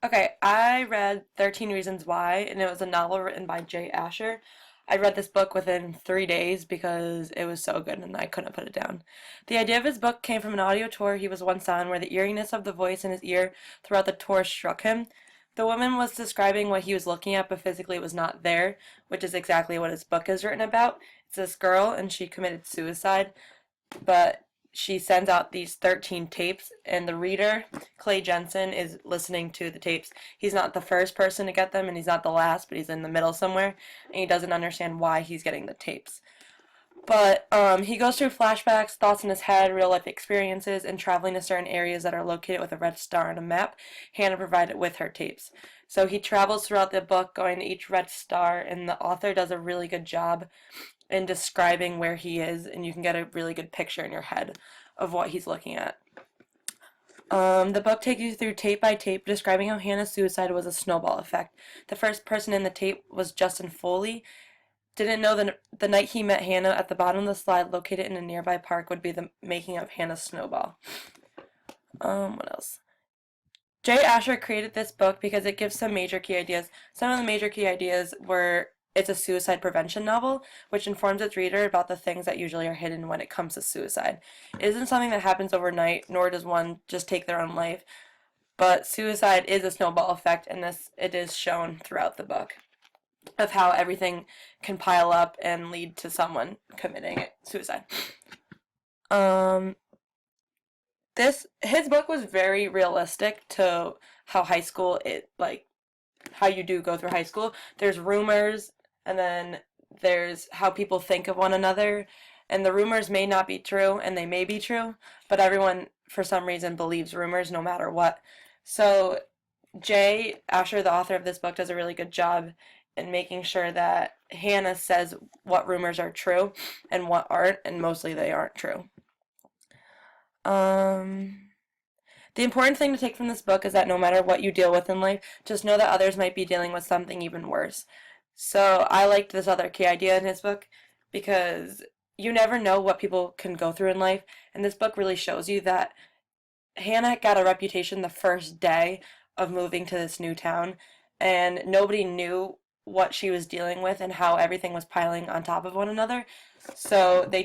Okay, I read 13 Reasons Why, and it was a novel written by Jay Asher. I read this book within 3 days because it was so good and I couldn't put it down. The idea of his book came from an audio tour he was once on where the eeriness of the voice in his ear throughout the tour struck him. The woman was describing what he was looking at, but physically it was not there, which is exactly what his book is written about. It's this girl, and she committed suicide, but she sends out these 13 tapes, and the reader, Clay Jensen, is listening to the tapes. He's not the first person to get them, and he's not the last, but he's in the middle somewhere, and he doesn't understand why he's getting the tapes. But he goes through flashbacks, thoughts in his head, real life experiences, and traveling to certain areas that are located with a red star on a map. Hannah provided with her tapes. So he travels throughout the book, going to each red star, and the author does a really good job in describing where he is, and you can get a really good picture in your head of what he's looking at. The book takes you through tape by tape, describing how Hannah's suicide was a snowball effect. The first person in the tape was Justin Foley. Didn't know the night he met Hannah at the bottom of the slide located in a nearby park would be the making of Hannah's snowball. What else? Jay Asher created this book because it gives some major key ideas. Some of the major key ideas were it's a suicide prevention novel, which informs its reader about the things that usually are hidden when it comes to suicide. It isn't something that happens overnight, nor does one just take their own life, but suicide is a snowball effect, and it is shown throughout the book of how everything can pile up and lead to someone committing suicide. Um, this his book was very realistic to how high school how you do go through high school. There's rumors, and then there's how people think of one another, and the rumors may not be true and they may be true, but everyone for some reason believes rumors no matter what. So Jay Asher, the author of this book, does a really good job in making sure that Hannah says what rumors are true and what aren't, and mostly they aren't true. The important thing to take from this book is that no matter what you deal with in life, just know that others might be dealing with something even worse. So I liked this other key idea in his book because you never know what people can go through in life, and this book really shows you that Hannah got a reputation the first day of moving to this new town, and nobody knew what she was dealing with and how everything was piling on top of one another. So they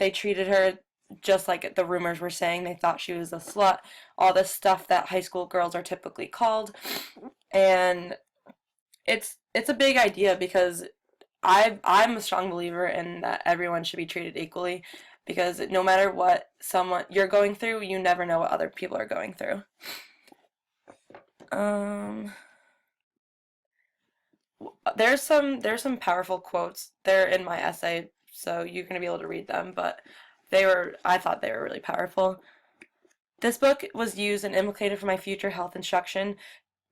treated her just like the rumors were saying. They thought she was a slut, all this stuff that high school girls are typically called. And it's a big idea because I'm a strong believer in that everyone should be treated equally, because no matter what someone you're going through, you never know what other people are going through. Um, there's some powerful quotes. They're in my essay, so you're gonna be able to read them, but I thought they were really powerful. This book was used and implicated for my future health instruction.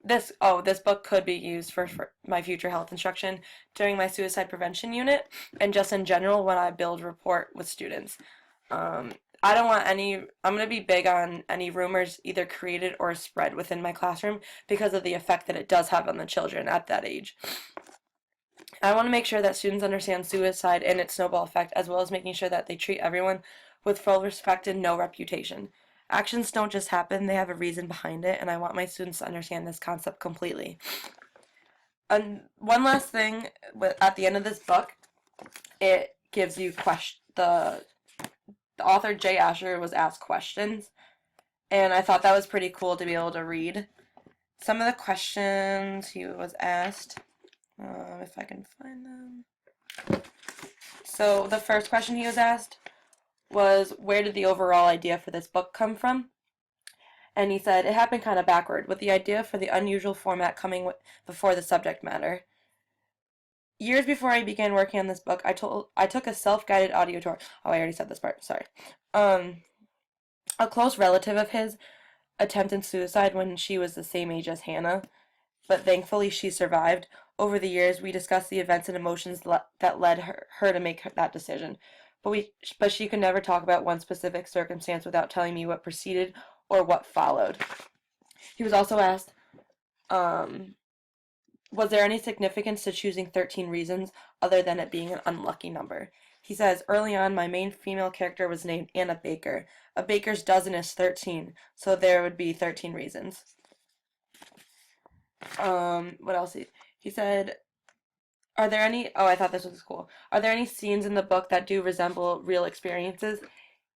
This book could be used for my future health instruction during my suicide prevention unit and just in general when I build rapport with students. Um, I don't want I'm going to be big on any rumors either created or spread within my classroom because of the effect that it does have on the children at that age. I want to make sure that students understand suicide and its snowball effect, as well as making sure that they treat everyone with full respect and no reputation. Actions don't just happen, they have a reason behind it, and I want my students to understand this concept completely. And one last thing, at the end of this book, it gives you the author Jay Asher was asked questions, and I thought that was pretty cool to be able to read. Some of the questions he was asked, if I can find them. So the first question he was asked was, where did the overall idea for this book come from? And he said, it happened kind of backward, with the idea for the unusual format coming before the subject matter. Years before I began working on this book, I took a self-guided audio tour. Oh, I already said this part, sorry. A close relative of his attempted suicide when she was the same age as Hannah, but thankfully she survived. Over the years, we discussed the events and emotions that led her to make that decision, but she could never talk about one specific circumstance without telling me what preceded or what followed. He was also asked, was there any significance to choosing 13 reasons other than it being an unlucky number? He says, early on, my main female character was named Anna Baker. A baker's dozen is 13, so there would be 13 reasons. What else? He said, are there any, oh, I thought this was cool. Are there any scenes in the book that do resemble real experiences?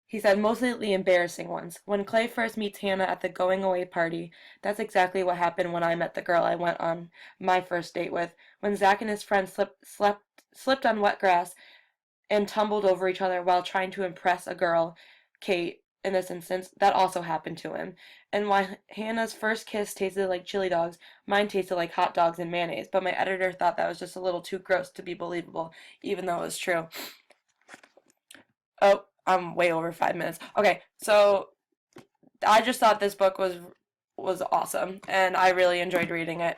He said, mostly the embarrassing ones. When Clay first meets Hannah at the going away party, that's exactly what happened when I met the girl I went on my first date with. When Zach and his friend slipped on wet grass and tumbled over each other while trying to impress a girl, Kate, in this instance, that also happened to him. And while Hannah's first kiss tasted like chili dogs, mine tasted like hot dogs and mayonnaise, but my editor thought that was just a little too gross to be believable, even though it was true. Oh, I'm way over 5 minutes. Okay, so I just thought this book was awesome, and I really enjoyed reading it.